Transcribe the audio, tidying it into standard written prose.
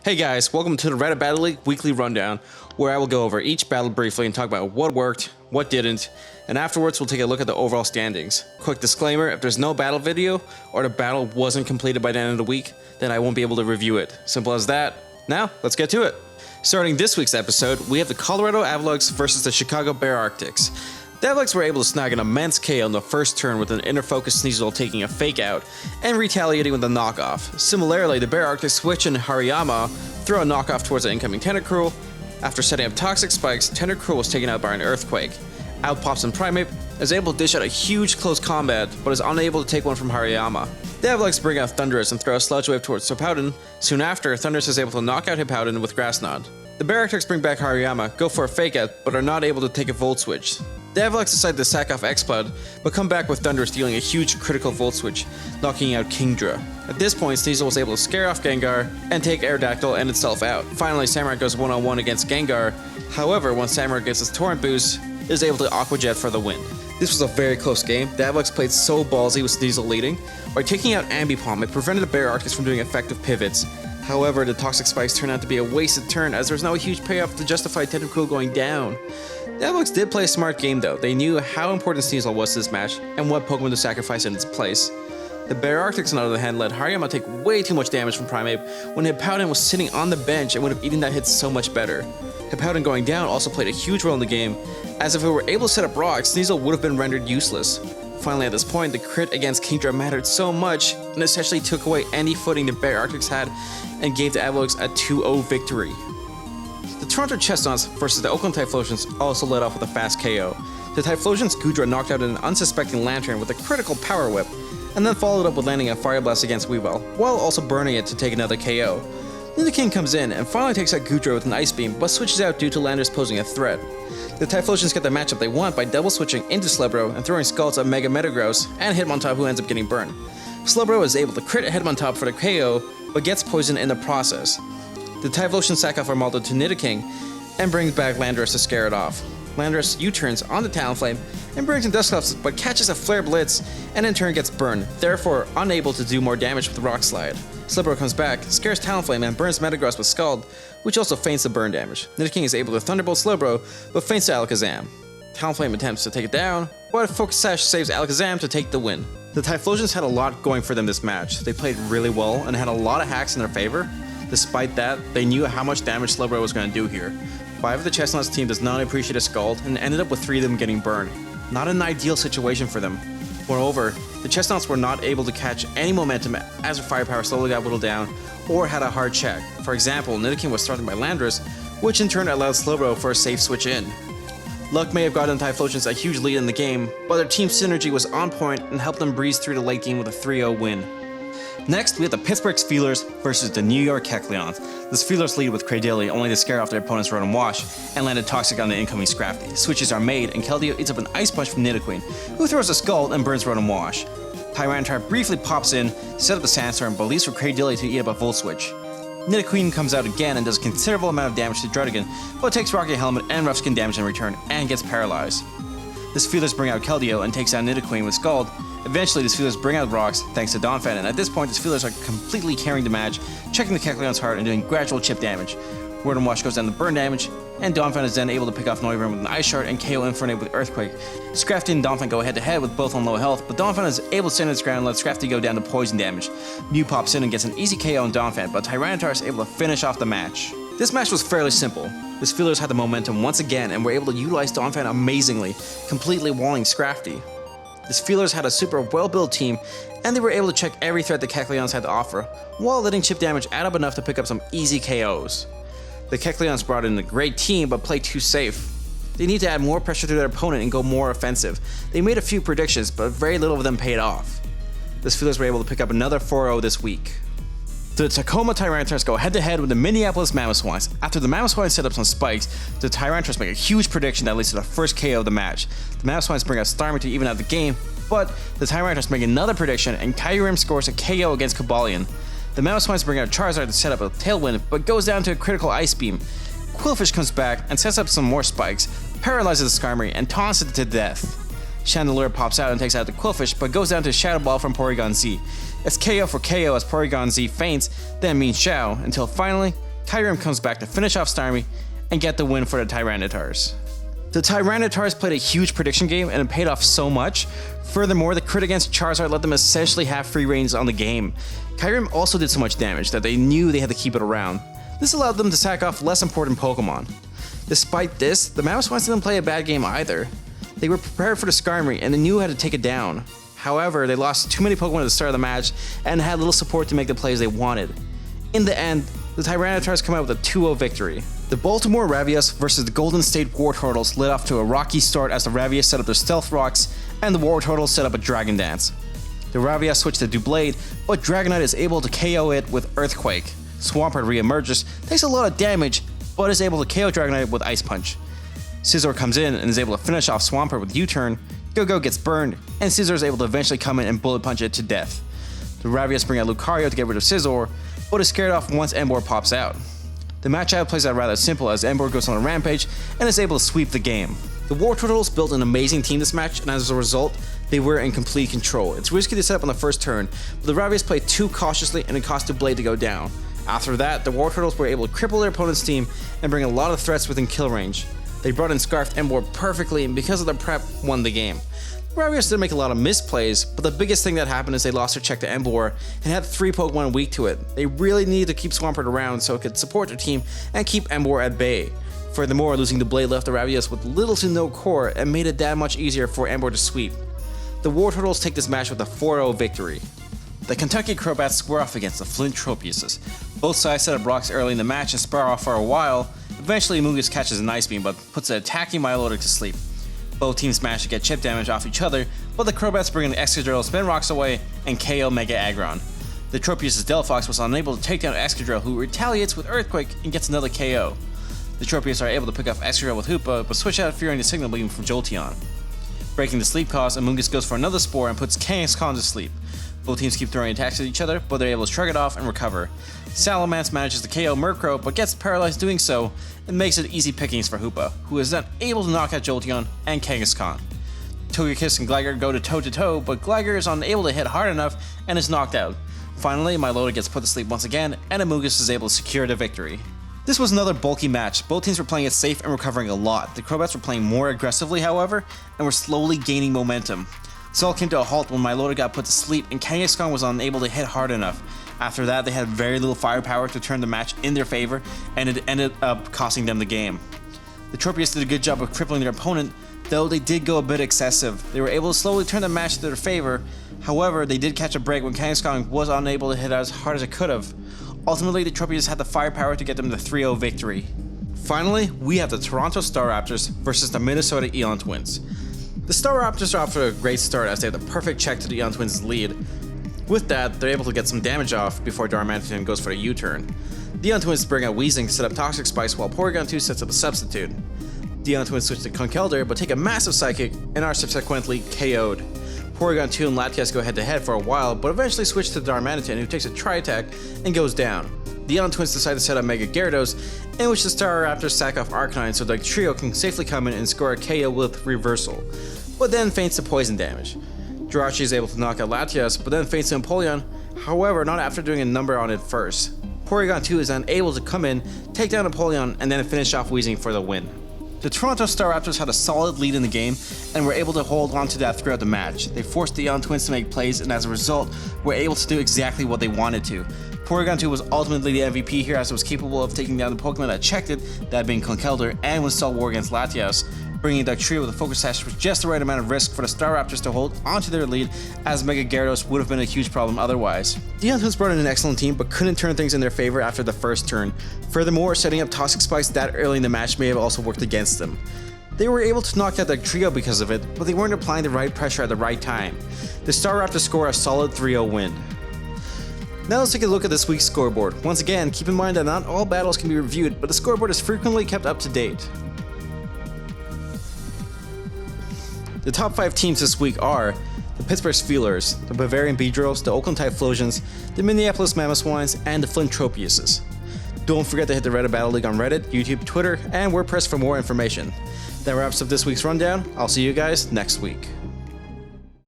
Hey guys, welcome to the Reddit Battle League Weekly Rundown, where I will go over each battle briefly and talk about what worked, what didn't, and afterwards we'll take a look at the overall standings. Quick disclaimer, if there's no battle video, or the battle wasn't completed by the end of the week, then I won't be able to review it. Simple as that. Now, let's get to it. Starting this week's episode, we have the Colorado Avalanche versus the Chicago Bear Arctics. The Avalanche were able to snag an immense KO on the first turn with an inner focus Sneasel taking a fake out and retaliating with a knockoff. Similarly, the Bear Arctic switch and Hariyama throw a knockoff towards the incoming Tentacruel. After setting up toxic spikes, Tentacruel was taken out by an earthquake. Out pops in Primeape, is able to dish out a huge close combat, but is unable to take one from Hariyama. The Avalanche bring out Thundurus and throw a sludge wave towards Hippowdon. Soon after, Thundurus is able to knock out Hippowdon with Grass Knot. The Bear Arctics bring back Hariyama, go for a fake out, but are not able to take a Volt Switch. The Avalanche decide to sack off X-Cloud, but come back with Thundurus dealing a huge critical Volt Switch, knocking out Kingdra. At this point, Sneasel was able to scare off Gengar and take Aerodactyl and itself out. Finally, Samurott goes one-on-one against Gengar. However, once Samurott gets his Torrent boost, is able to Aqua Jet for the win. This was a very close game. The Avalanche played so ballsy with Sneasel leading. By taking out Ambipom, it prevented the Bear Arctics from doing effective pivots. However, the Toxic Spikes turned out to be a wasted turn as there was no huge payoff to justify Tentacruel going down. The Avalanche did play a smart game though. They knew how important Sneasel was to this match and what Pokemon to sacrifice in its place. The Bear Arctics on the other hand let Hariyama take way too much damage from Primeape when Hippowdon was sitting on the bench and would have eaten that hit so much better. Hippowdon going down also played a huge role in the game, as if it were able to set up rocks, Sneasel would have been rendered useless. Finally at this point, the crit against Kingdra mattered so much and essentially took away any footing the Bear Arctics had and gave the Avalanche a 2-0 victory. The Toronto Chestnuts versus the Oakland Typhlosions also led off with a fast KO. The Typhlosions' Goodra knocked out an unsuspecting Lantern with a critical Power Whip, and then followed up with landing a Fire Blast against Weavile, while also burning it to take another KO. Nidoking comes in and finally takes out Goodra with an Ice Beam, but switches out due to Landorus posing a threat. The Typhlosions get the matchup they want by double switching into Slowbro and throwing Scalds at Mega Metagross and Hitmontop, who ends up getting burned. Slowbro is able to crit Hitmontop for the KO, but gets poisoned in the process. The Typhlosion sack off Armaldo to Nidoking and brings back Landorus to scare it off. Landorus U-turns on the Talonflame and brings in Dusclops, but catches a Flare Blitz and in turn gets burned, therefore unable to do more damage with the Rock Slide. Slowbro comes back, scares Talonflame and burns Metagross with Scald, which also feints the burn damage. Nidoking is able to Thunderbolt Slowbro, but feints to Alakazam. Talonflame attempts to take it down, but Focus Sash saves Alakazam to take the win. The Typhlosions had a lot going for them this match. They played really well and had a lot of hacks in their favor. Despite that, they knew how much damage Slowbro was going to do here. 5 of the Chestnuts team does not appreciate a Scald and ended up with 3 of them getting burned. Not an ideal situation for them. Moreover, the Chestnuts were not able to catch any momentum as their firepower slowly got whittled down or had a hard check. For example, Nidoking was started by Landorus, which in turn allowed Slowbro for a safe switch in. Luck may have gotten Typhlosions a huge lead in the game, but their team synergy was on point and helped them breeze through the late game with a 3-0 win. Next, we have the Pittsburgh Steelers versus the New York Kecleons. The Steelers lead with Cradily only to scare off their opponent's Rotom Wash and landed Toxic on the incoming Scrafty. Switches are made and Keldeo eats up an Ice Punch from Nidoqueen, who throws a Scald and burns Rotom Wash. Tyranitar briefly pops in, set up the Sandstorm, but leaves for Cradily to eat up a Volt Switch. Nidoqueen comes out again and does a considerable amount of damage to Druddigon, but takes Rocky Helmet and Rough Skin damage in return and gets paralyzed. The Steelers bring out Keldeo and takes out Nidoqueen with Scald. Eventually, the Steelers bring out Rocks thanks to Donphan, and at this point, the Steelers are completely carrying the match, checking the Kecleon's heart and doing gradual chip damage. Rotom Wash goes down to burn damage, and Donphan is then able to pick off Noivern with an Ice Shard and KO Infernape with Earthquake. Scrafty and Donphan go head to head with both on low health, but Donphan is able to stand its ground and let Scrafty go down to poison damage. Mew pops in and gets an easy KO on Donphan, but Tyranitar is able to finish off the match. This match was fairly simple. The Steelers had the momentum once again and were able to utilize Donphan amazingly, completely walling Scrafty. The Steelers had a super well-built team, and they were able to check every threat the Kecleons had to offer, while letting chip damage add up enough to pick up some easy KOs. The Kecleons brought in a great team, but played too safe. They need to add more pressure to their opponent and go more offensive. They made a few predictions, but very little of them paid off. The Steelers were able to pick up another 4-0 this week. The Tacoma Tyranitars go head-to-head with the Minneapolis Mamoswines. After the Mamoswines set up some spikes, the Tyranitars make a huge prediction that leads to the first KO of the match. The Mamoswines bring out Starmie to even out the game, but the Tyranitars make another prediction and Kyurem scores a KO against Cobalion. The Mamoswines bring out Charizard to set up a Tailwind, but goes down to a critical Ice Beam. Qwilfish comes back and sets up some more spikes, paralyzes the Skarmory, and taunts it to death. Chandelure pops out and takes out the Qwilfish, but goes down to Shadow Ball from Porygon Z. It's KO for KO as Porygon Z faints, then Mean Shao, until finally, Kyurem comes back to finish off Starmie and get the win for the Tyranitar's. The Tyranitar's played a huge prediction game and it paid off so much. Furthermore, the crit against Charizard let them essentially have free reigns on the game. Kyurem also did so much damage that they knew they had to keep it around. This allowed them to sack off less important Pokemon. Despite this, the Mamoswines didn't play a bad game either. They were prepared for the Skarmory and they knew how to take it down. However, they lost too many Pokemon at the start of the match and had little support to make the plays they wanted. In the end, the Tyranitar's come out with a 2-0 victory. The Baltimore Ravias versus the Golden State Wartortles led off to a rocky start as the Ravias set up their Stealth Rocks and the Wartortles set up a Dragon Dance. The Ravias switched to Doublade, but Dragonite is able to KO it with Earthquake. Swampert reemerges, takes a lot of damage, but is able to KO Dragonite with Ice Punch. Scizor comes in and is able to finish off Swampert with U-Turn, Go-Go gets burned, and Scizor is able to eventually come in and Bullet Punch it to death. The Ravias bring out Lucario to get rid of Scizor, but is scared off once Emboar pops out. The matchup plays out rather simple as Emboar goes on a rampage and is able to sweep the game. The Wartortles built an amazing team this match, and as a result, they were in complete control. It's risky to set up on the first turn, but the Ravias played too cautiously and it cost Doublade to go down. After that, the Wartortles were able to cripple their opponent's team and bring a lot of threats within kill range. They brought in Scarfed Emboar perfectly, and because of their prep, won the game. The Ravias didn't make a lot of misplays, but the biggest thing that happened is they lost their check to Emboar and had 3 Pokemon weak to it. They really needed to keep Swampert around so it could support their team and keep Emboar at bay. Furthermore, losing Doublade left the Ravias with little to no core and made it that much easier for Emboar to sweep. The Wartortles take this match with a 4-0 victory. The Kentucky Crobats square off against the Flint Tropiuses. Both sides set up rocks early in the match and spar off for a while. Eventually, Mungus catches an Ice Beam but puts an attacking Milotic to sleep. Both teams manage to get chip damage off each other, but the Crobats bring an Excadrill, spin rocks away, and KO Mega Aggron. The Tropius' Delphox was unable to take down Excadrill, who retaliates with Earthquake and gets another KO. The Tropius are able to pick up Excadrill with Hoopa, but switch out fearing the Signal Beam from Jolteon. Breaking the sleep cause, Amoonguss goes for another Spore and puts Kangaskhan to sleep. Both teams keep throwing attacks at each other, but they're able to shrug it off and recover. Salamence manages to KO Murkrow, but gets paralyzed doing so, and makes it easy pickings for Hoopa, who is then able to knock out Jolteon and Kangaskhan. Togekiss and Gligar go to toe-to-toe, but Gligar is unable to hit hard enough and is knocked out. Finally, Milotic gets put to sleep once again, and Amoonguss is able to secure the victory. This was another bulky match. Both teams were playing it safe and recovering a lot. The Crobats were playing more aggressively, however, and were slowly gaining momentum. This all came to a halt when Milotic got put to sleep and Kangaskhan was unable to hit hard enough. After that, they had very little firepower to turn the match in their favor, and it ended up costing them the game. The Tropius did a good job of crippling their opponent, though they did go a bit excessive. They were able to slowly turn the match to their favor. However, they did catch a break when Kangaskhan was unable to hit as hard as it could have. Ultimately, the Tropius had the firepower to get them the 3-0 victory. Finally, we have the Toronto Staraptors versus the Minnesota Eon Twins. The Staraptors are off to a great start as they have the perfect check to the Eon Twins' lead. With that, they're able to get some damage off before Darmanitan goes for a U-turn. The Eon Twins bring out Weezing to set up Toxic Spice while Porygon 2 sets up a Substitute. The Eon Twins switch to Conkeldurr but take a massive Psychic and are subsequently KO'd. Porygon 2 and Latias go head to head for a while but eventually switch to Darmanitan, who takes a Tri-Attack and goes down. The Eon Twins decide to set up Mega Gyarados, in which the Staraptors sack off Arcanine so the trio can safely come in and score a KO with Reversal, but then feints the poison damage. Jirachi is able to knock out Latias, but then feints Empoleon, however not after doing a number on it first. Porygon 2 is then able to come in, take down Empoleon, and then finish off Weezing for the win. The Toronto Staraptors had a solid lead in the game and were able to hold on to that throughout the match. They forced the Eon Twins to make plays and as a result were able to do exactly what they wanted to. Porygon 2 was ultimately the MVP here as it was capable of taking down the Pokemon that checked it, that being Conkeldurr, and was still war against Latias, bringing the trio with a Focus Sash with just the right amount of risk for the Staraptors to hold onto their lead, as Mega Gyarados would have been a huge problem otherwise. The Eon Twins brought in an excellent team but couldn't turn things in their favor after the first turn. Furthermore, setting up Toxic Spice that early in the match may have also worked against them. They were able to knock out the trio because of it, but they weren't applying the right pressure at the right time. The Staraptors score a solid 3-0 win. Now let's take a look at this week's scoreboard. Once again, keep in mind that not all battles can be reviewed, but the scoreboard is frequently kept up to date. The top 5 teams this week are the Pittsburgh Steelers, the Bavarian Beedrills, the Oakland Typhlosions, the Minneapolis Mamoswines, and the Flint Tropiuses. Don't forget to hit the Reddit Battle League on Reddit, YouTube, Twitter, and WordPress for more information. That wraps up this week's rundown. I'll see you guys next week.